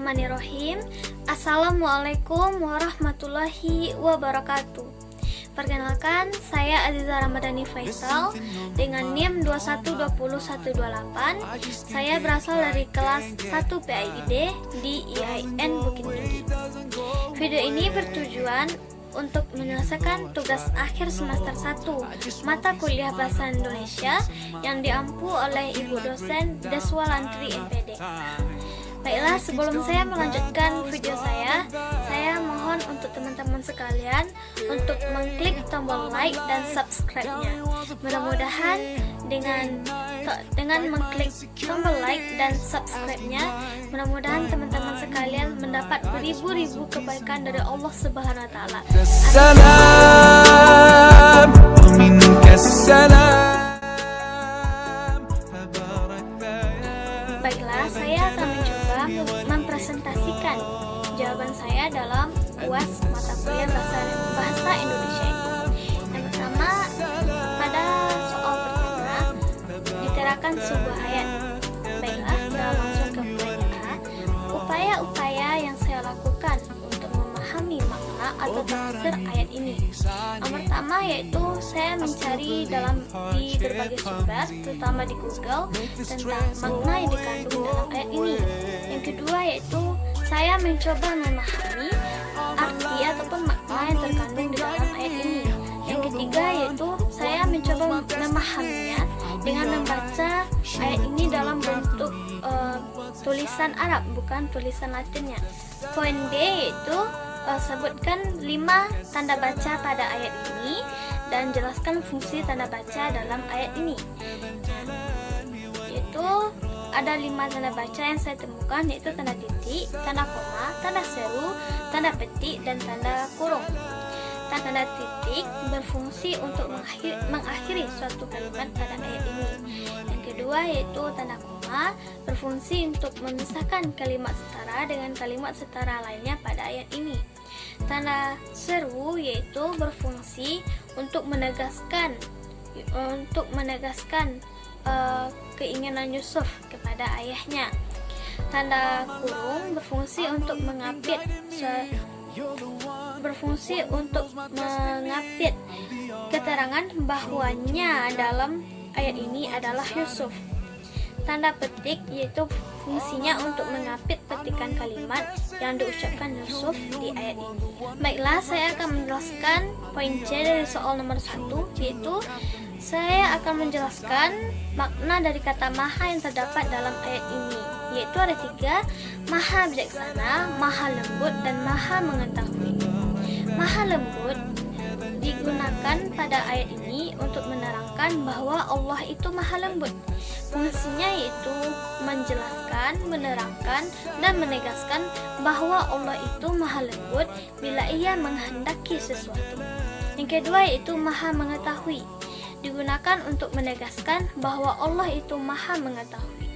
Bismillahirrahmanirrahim. Assalamualaikum warahmatullahi wabarakatuh. Perkenalkan, saya Aziza Ramadhani Faisal dengan NIM 212018. Saya berasal dari kelas 1 PAID di IAIN Bukit Tinggi. Video ini bertujuan untuk menyelesaikan tugas akhir semester 1 mata kuliah Bahasa Indonesia yang diampu oleh Ibu dosen Deswa Lantri MPD. Baiklah, sebelum saya melanjutkan video saya mohon untuk teman-teman sekalian untuk mengklik tombol like dan subscribe-nya. Mudah-mudahan dengan mengklik tombol like dan subscribe-nya, mudah-mudahan teman-teman sekalian mendapat beribu-ribu kebaikan dari Allah Subhanahu wa taala. Baiklah, saya akan mencoba mempresentasikan jawaban saya dalam UAS mata kuliah bahasa Indonesia ini. Yang pertama, pada soal pertama diterakan sebuah ayat. Baiklah, kita langsung ke poin A. Upaya-upaya yang saya lakukan untuk memahami makna atau tafsir ayat ini. Yang pertama yaitu saya mencari di berbagai sumber, terutama di Google, tentang makna yang dikandung dalam ayat ini. Yang kedua yaitu saya mencoba memahami arti ataupun makna yang terkandung di dalam ayat ini. Yang ketiga yaitu saya mencoba memahaminya dengan membaca ayat ini dalam bentuk tulisan Arab, bukan tulisan Latinnya. Poin D yaitu sebutkan 5 tanda baca pada ayat ini dan jelaskan fungsi tanda baca dalam ayat ini. Yaitu ada 5 tanda baca yang saya temukan, yaitu tanda titik, tanda koma, tanda seru, tanda petik, dan tanda kurung. Tanda titik berfungsi untuk mengakhiri suatu kalimat pada ayat ini. Yang kedua yaitu tanda koma berfungsi untuk memisahkan kalimat setara dengan kalimat setara lainnya pada ayat ini. Tanda seru yaitu berfungsi untuk menegaskan keinginan Yusuf kepada ayahnya. Tanda kurung berfungsi untuk mengapit keterangan bahwanya dalam ayat ini adalah Yusuf. Tanda petik yaitu fungsinya untuk mengapit petikan kalimat yang diucapkan Yusuf di ayat ini. Baiklah, saya akan menjelaskan poin C dari soal nomor 1, yaitu saya akan menjelaskan makna dari kata maha yang terdapat dalam ayat ini, yaitu ada 3: maha bijaksana, maha lembut, dan maha mengetahui. Maha lembut digunakan pada ayat ini untuk menerangkan bahwa Allah itu maha lembut. Fungsinya yaitu menjelaskan, menerangkan, dan menegaskan bahwa Allah itu maha lembut bila ia menghendaki sesuatu. Yang kedua yaitu maha mengetahui, digunakan untuk menegaskan bahwa Allah itu maha mengetahui.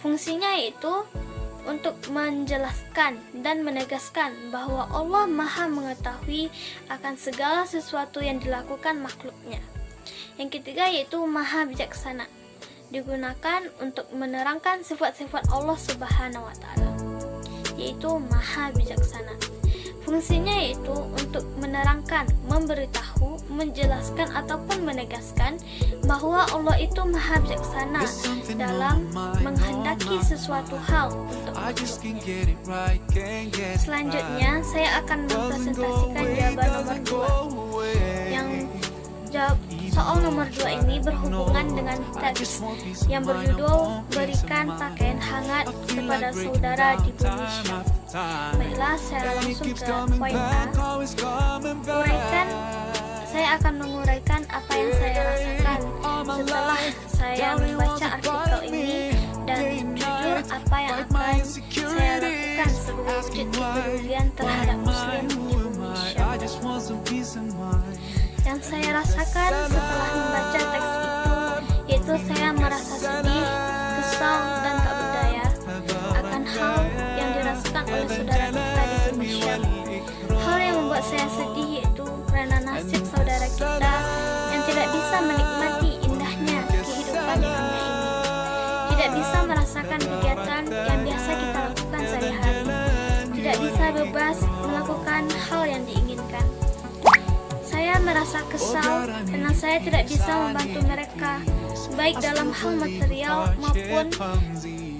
Fungsinya yaitu untuk menjelaskan dan menegaskan bahwa Allah maha mengetahui akan segala sesuatu yang dilakukan makhluknya. Yang ketiga yaitu maha bijaksana, digunakan untuk menerangkan sifat-sifat Allah Subhanahu wa taala, yaitu maha bijaksana. Fungsinya yaitu untuk menerangkan, memberitahu, menjelaskan ataupun menegaskan bahwa Allah itu maha bijaksana dalam menghendaki sesuatu hal untuk makhluknya. Selanjutnya saya akan mempresentasikan jawaban nomor 2. Yang soal nomor 2 ini berhubungan dengan teks yang berjudul berikan pakaian hangat kepada saudara di bumi Syam. Baiklah, saya langsung ke poin A. Saya akan menguraikan apa yang saya rasakan setelah saya membaca artikel ini dan jujur apa yang akan saya lakukan sebagai wujud kepedulian terhadap Muslim di bumi Syam. Yang saya rasakan setelah membaca teks itu yaitu saya merasa sedih, kesal, dan tak berdaya akan hal yang dirasakan oleh saudara kita di bumi Syam. Hal yang membuat saya sedih yaitu karena nasib saudara kita yang tidak bisa menikmati indahnya kehidupan di dunia ini, tidak bisa merasakan kegiatan yang biasa kita lakukan sehari-hari. mendapatkan hal yang diinginkan. Saya merasa kesal karena saya tidak bisa membantu mereka, baik dalam hal material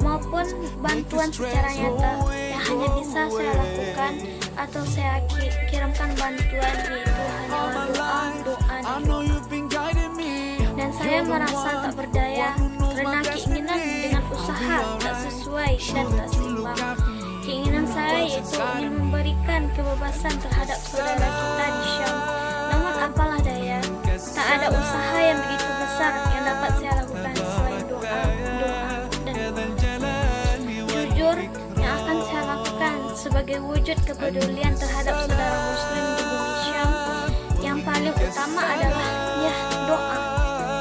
maupun bantuan secara nyata. Yang hanya bisa saya lakukan atau saya kirimkan bantuan yaitu hanyalah doa. Dan saya merasa tak berdaya karena keinginan dengan usaha tak sesuai dan tak seimbang. Keinginan saya yaitu ingin memberikan kebebasan terhadap saudara kita di Syam. Namun apalah daya, tak ada usaha yang begitu besar yang dapat saya lakukan selain doa dan jujur yang akan saya lakukan sebagai wujud kepedulian terhadap saudara muslim di bumi Syam. Yang paling utama adalah doa.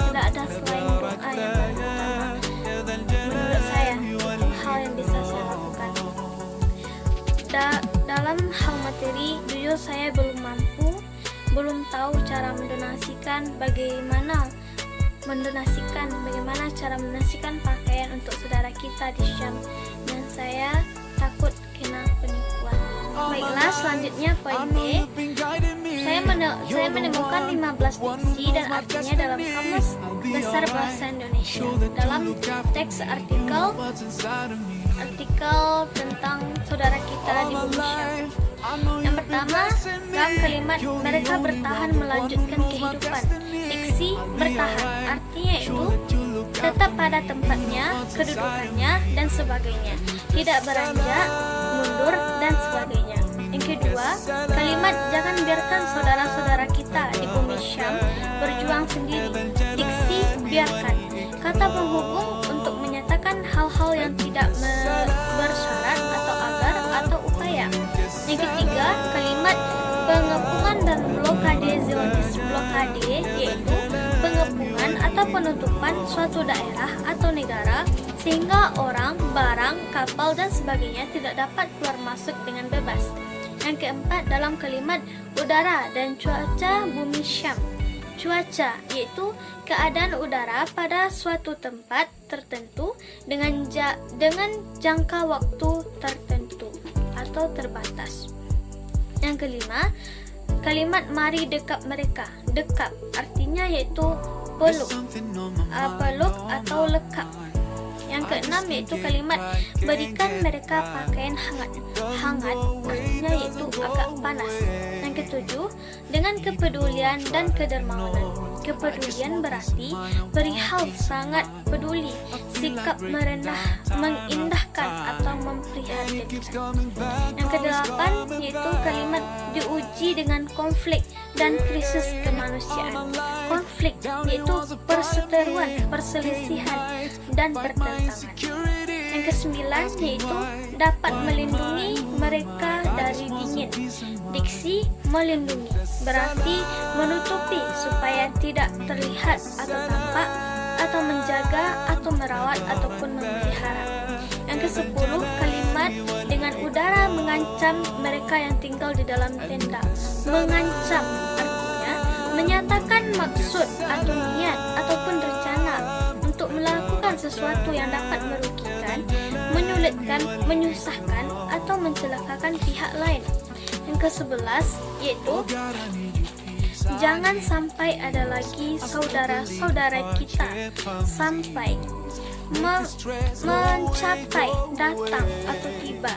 Tidak ada selain doa yang paling utama. Menurut saya, itu hal yang bisa saya lakukan. Dalam hal materi, jujur saya belum mampu, belum tahu cara bagaimana cara mendonasikan pakaian untuk saudara kita di Syam, dan saya takut kena penipuan. Baiklah, selanjutnya poin B. Saya menemukan 15 diksi dan artinya dalam Kamus Besar Bahasa Indonesia dalam teks artikel tentang saudara kita di bumi Syam. Yang pertama, dalam kalimat mereka bertahan melanjutkan kehidupan. Diksi bertahan artinya itu tetap pada tempatnya, kedudukannya, dan sebagainya, tidak beranjak, mundur, dan sebagainya. Yang kedua, kalimat jangan biarkan saudara-saudara kita di bumi Syam berjuang sendiri. Diksi biarkan, kata penghubung untuk menyatakan hal-hal yang tidak bersyarat atau agar atau upaya. Yang ketiga, kalimat pengepungan dan blokade Zionis. Blokade yaitu pengepungan atau penutupan suatu daerah atau negara sehingga orang, barang, kapal, dan sebagainya tidak dapat keluar masuk dengan bebas. Yang keempat, dalam kalimat udara dan cuaca bumi Syam. Cuaca yaitu keadaan udara pada suatu tempat tertentu dengan jangka waktu tertentu atau terbatas. Yang kelima, kalimat mari dekap mereka. Dekap artinya yaitu peluk atau lekap. Yang keenam yaitu kalimat berikan mereka pakaian hangat. Hangat artinya yaitu agak panas. Yang ketujuh, dengan kepedulian dan kedermawanan. Kepedulian berarti perihal sangat peduli, sikap mengindahkan atau memprihatinkan. Yang kedelapan yaitu kalimat diuji dengan konflik dan krisis kemanusiaan. Konflik yaitu perseteruan, perselisihan, dan pertentangan. Yang kesembilan yaitu dapat melindungi mereka dari dingin. Diksi melindungi berarti menutupi supaya tidak terlihat atau tampak, atau menjaga atau merawat ataupun memelihara. Yang kesepuluh, kalimat dengan udara mengancam mereka yang tinggal di dalam tenda. Mengancam artinya menyatakan maksud atau niat ataupun rencana untuk melakukan sesuatu yang dapat merugikan, menyulitkan, menyusahkan, atau mencelakakan pihak lain. Yang ke-11 yaitu jangan sampai ada lagi saudara-saudara kita sampai mencapai, datang atau tiba.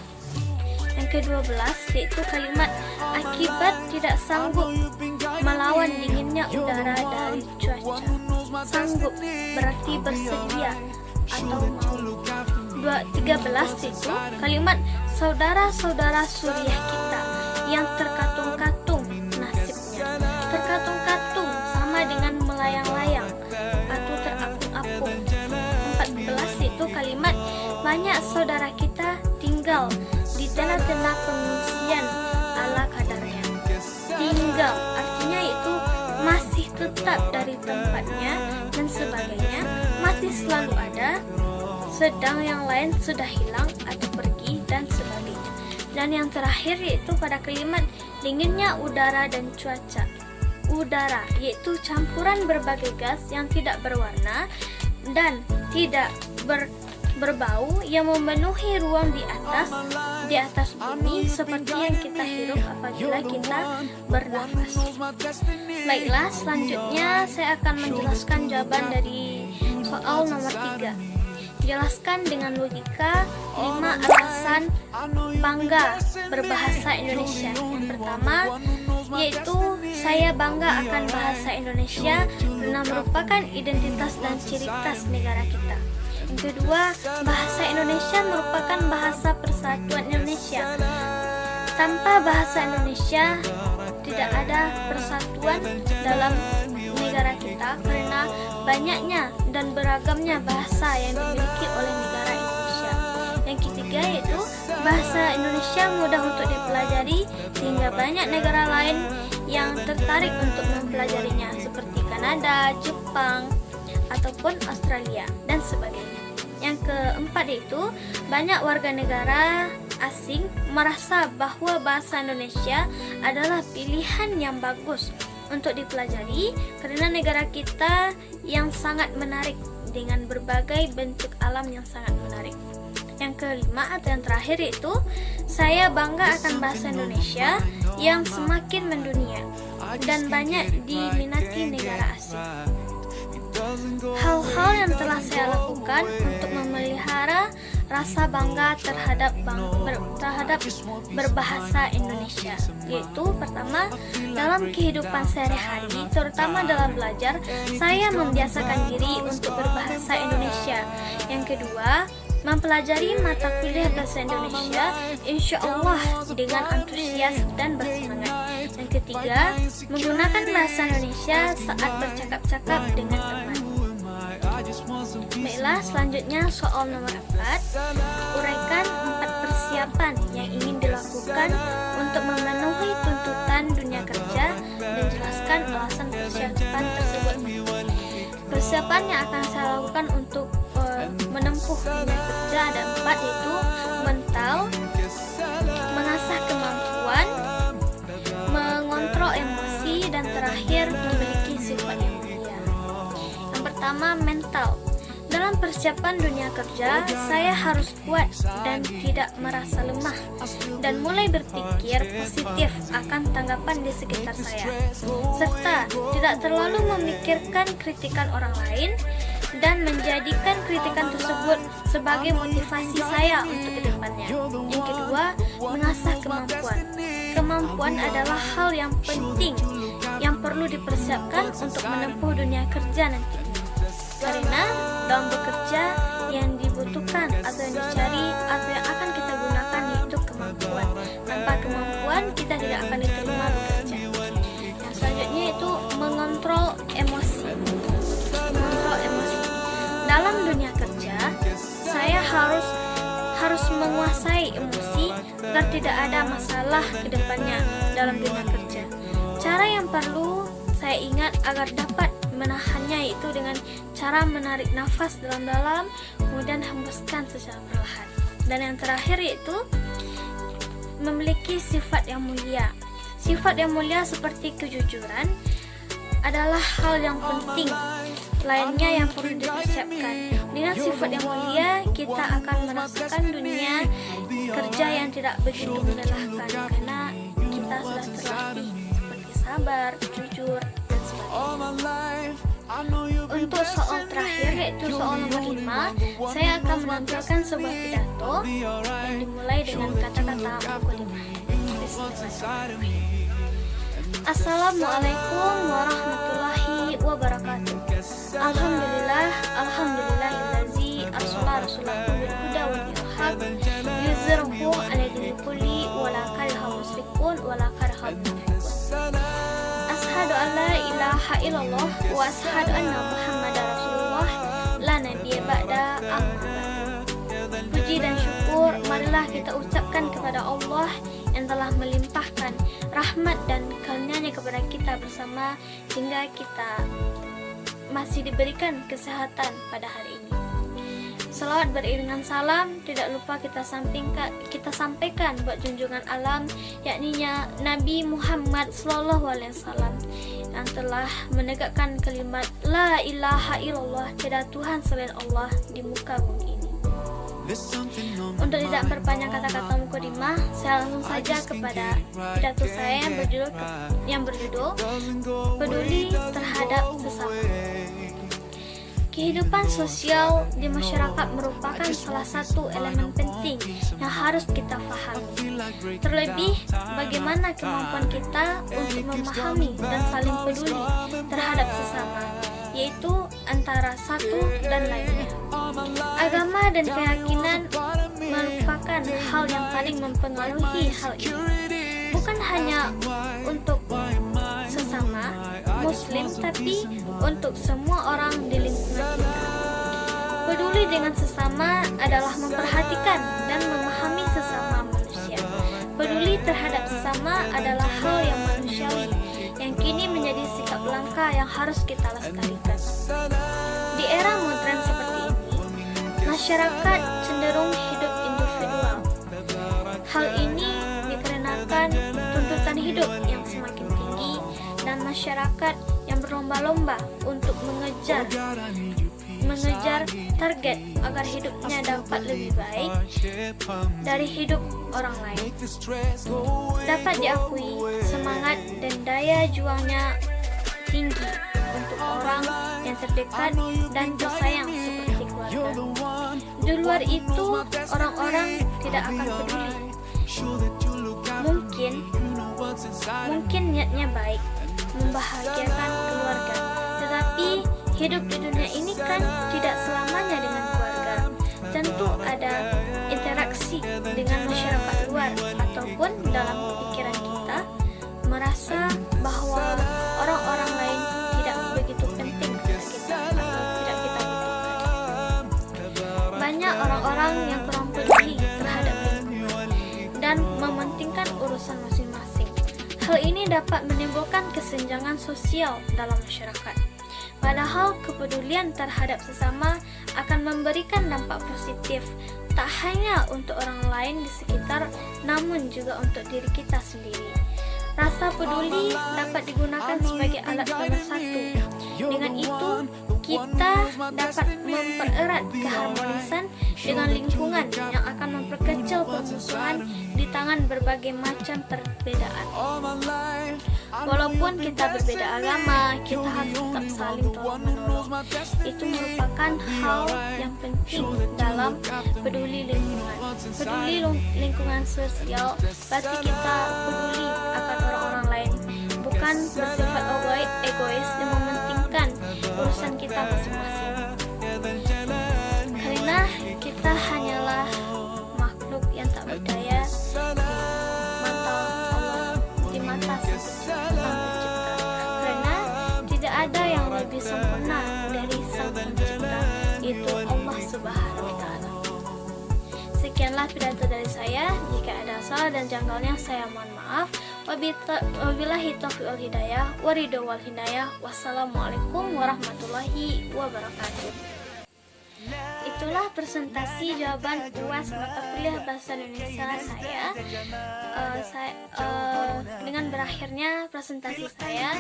Yang ke-12 yaitu kalimat akibat tidak sanggup melawan dinginnya udara dari cuaca. Sanggup berarti bersedia atau mau. 13 itu kalimat saudara-saudara Suriah kita yang terkatung-katung nasibnya. Terkatung-katung sama dengan melayang-layang atau terapung-apung. 14 itu kalimat banyak saudara kita tinggal di tenda-tenda pengungsian ala kadarnya. Tinggal artinya itu masih tetap dari tempatnya dan sebagainya, masih selalu ada, sedang yang lain sudah hilang atau pergi dan sebagainya. Dan yang terakhir yaitu pada kalimat dinginnya udara dan cuaca. Udara yaitu campuran berbagai gas yang tidak berwarna dan tidak berbau yang memenuhi ruang di atas bumi seperti yang kita hirup apabila kita bernafas. Baiklah, selanjutnya saya akan menjelaskan jawaban dari soal nomor 3. Jelaskan dengan logika 5 alasan bangga berbahasa Indonesia. Yang pertama yaitu saya bangga akan bahasa Indonesia karena merupakan identitas dan ciri khas negara kita. Yang kedua, bahasa Indonesia merupakan bahasa persatuan Indonesia. Tanpa bahasa Indonesia tidak ada persatuan dalam negara kita karena banyaknya dan beragamnya bahasa yang dimiliki oleh negara Indonesia. Yang ketiga yaitu bahasa Indonesia mudah untuk dipelajari sehingga banyak negara lain yang tertarik untuk mempelajarinya seperti Kanada, Jepang, ataupun Australia dan sebagainya. Yang keempat yaitu banyak warga negara asing merasa bahwa bahasa Indonesia adalah pilihan yang bagus untuk dipelajari karena negara kita yang sangat menarik dengan berbagai bentuk alam yang sangat menarik. Yang kelima atau yang terakhir yaitu saya bangga akan bahasa Indonesia yang semakin mendunia dan banyak diminati negara asing. Hal-hal yang telah saya lakukan untuk memelihara rasa bangga terhadap berbahasa Indonesia, yaitu pertama, dalam kehidupan sehari-hari, terutama dalam belajar, saya membiasakan diri untuk berbahasa Indonesia. Yang kedua, mempelajari mata kuliah bahasa Indonesia insya Allah dengan antusias dan bersemangat. Yang ketiga, menggunakan bahasa Indonesia saat bercakap-cakap dengan teman. Baiklah, selanjutnya soal nomor 4. Uraikan 4 persiapan yang ingin dilakukan untuk memenuhi tuntutan dunia kerja dan jelaskan alasan persiapan tersebut. Persiapan yang akan saya lakukan untuk menempuh dunia kerja ada 4, yaitu mental, mengasah kemampuan, mengontrol emosi, dan terakhir memiliki sifat yang mulia. Yang pertama, mental. Dalam persiapan dunia kerja, saya harus kuat dan tidak merasa lemah dan mulai berpikir positif akan tanggapan di sekitar saya, serta tidak terlalu memikirkan kritikan orang lain dan menjadikan kritikan tersebut sebagai motivasi saya untuk kedepannya. Yang kedua, mengasah kemampuan. Kemampuan adalah hal yang penting yang perlu dipersiapkan untuk menempuh dunia kerja nanti. Karena dalam bekerja yang dibutuhkan atau yang dicari atau yang akan kita gunakan yaitu kemampuan. Tanpa kemampuan kita tidak akan diterima bekerja. Yang selanjutnya itu mengontrol emosi. Mengontrol emosi. Dalam dunia kerja, saya harus menguasai emosi agar tidak ada masalah ke depannya dalam dunia kerja. Cara yang perlu saya ingat agar dapat menahannya yaitu dengan cara menarik nafas dalam-dalam kemudian hembuskan secara perlahan. Dan yang terakhir yaitu memiliki sifat yang mulia. Sifat yang mulia seperti kejujuran adalah hal yang penting lainnya yang perlu dipersiapkan. Dengan sifat yang mulia kita akan merasakan dunia kerja yang tidak begitu melelahkan karena kita sudah terlatih seperti sabar, jujur, dan sebagainya. Untuk soal terakhir yaitu soal nomor 5, saya akan menampilkan sebuah pidato yang dimulai dengan kata-kata mukadimah. Assalamualaikum warahmatullahi wabarakatuh. Alhamdulillahillazi arsala rasulahu bil huda wa dinil haq yuzhirahu 'ala dini kulli wa la kariha musyrikun wa la kariha munafiqun. Ashhadu an la ilaha illallah wa ashhadu anna Muhammadar Rasulullah la nabiyya ba'da amma. Puji dan syukur marilah kita ucapkan kepada Allah yang telah melimpahkan rahmat dan karunia-Nya kepada kita bersama hingga kita masih diberikan kesehatan pada hari ini. Salawat beriringan salam tidak lupa kita sampaikan buat junjungan alam yakni Nabi Muhammad SAW yang telah menegakkan kalimat La ilaha illallah, tiada Tuhan selain Allah di muka bumi ini. Untuk tidak berpanjang kata-kata mukadimah, saya langsung saja kepada pidato saya yang berjudul Peduli Terhadap Sesama. Kehidupan sosial di masyarakat merupakan salah satu elemen penting yang harus kita pahami. Terlebih, bagaimana kemampuan kita untuk memahami dan saling peduli terhadap sesama, yaitu antara satu dan lainnya. Agama dan keyakinan merupakan hal yang paling mempengaruhi hal ini. Bukan hanya untuk sesama Muslim, tapi untuk semua orang di lingkungan kita. Peduli dengan sesama adalah memperhatikan dan memahami sesama manusia. Peduli terhadap sesama adalah hal yang manusiawi, yang kini menjadi sikap langka yang harus kita lestarikan. Di era modern seperti ini, masyarakat cenderung hidup individual. Hal ini dikarenakan tuntutan hidup yang semakin tinggi dan masyarakat yang berlomba-lomba untuk mengejar target agar hidupnya dapat lebih baik dari hidup orang lain. Dapat diakui, semangat dan daya juangnya tinggi untuk orang yang terdekat dan tersayang seperti keluarga. Di luar itu, orang-orang tidak akan peduli. Mungkin niatnya baik, membahagiakan keluarga, tetapi hidup di dunia ini kan tidak selamanya dengan keluarga. Tentu ada interaksi dengan masyarakat luar, ataupun dalam pikiran kita merasa bahwa orang-orang lain tidak begitu penting kepada kita atau tidak kita butuhkan. Banyak orang-orang yang kurang peduli terhadap lingkungan dan mementingkan urusan masing-masing. Hal ini dapat menimbulkan kesenjangan sosial dalam masyarakat. Padahal kepedulian terhadap sesama akan memberikan dampak positif, tak hanya untuk orang lain di sekitar, namun juga untuk diri kita sendiri. Rasa peduli dapat digunakan sebagai alat pemersatu. Dengan itu, kita dapat mempererat keharmonisan dengan lingkungan yang akan memperkecil permusuhan di tangan berbagai macam perbedaan. Walaupun kita berbeda agama, kita harus tetap saling tolong-menolong. Itu merupakan hal yang penting dalam peduli lingkungan. Peduli lingkungan sosial berarti kita peduli akan orang-orang lain, bukan bersifat egois dan mementingkan urusan kita masing-masing. Karena kita hanyalah makhluk yang tak berdaya di mata Sang Pencipta. Karena tidak ada yang lebih sempurna dari Sang Pencipta, yaitu Allah Subhanahu wa Ta'ala. Sekianlah pidato dari saya. Jika ada salah dan janggalnya, saya mohon maaf. Wabillahi taufiq wal hidayah, waridho wal hidayah. Wassalamualaikum warahmatullahi wabarakatuh. Itulah presentasi jawaban UAS mata kuliah Bahasa Indonesia saya. Dengan berakhirnya presentasi saya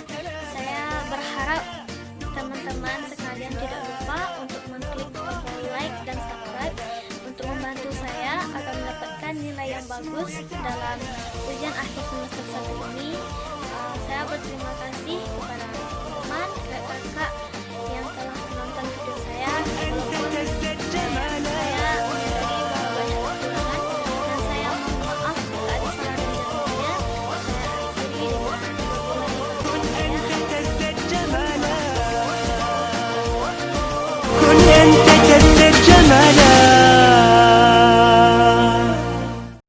berharap teman-teman sekalian tidak lupa untuk mengklik tombol like dan subscribe untuk membantu saya agar mendapatkan nilai yang bagus dalam ujian akhir semester 1 ini.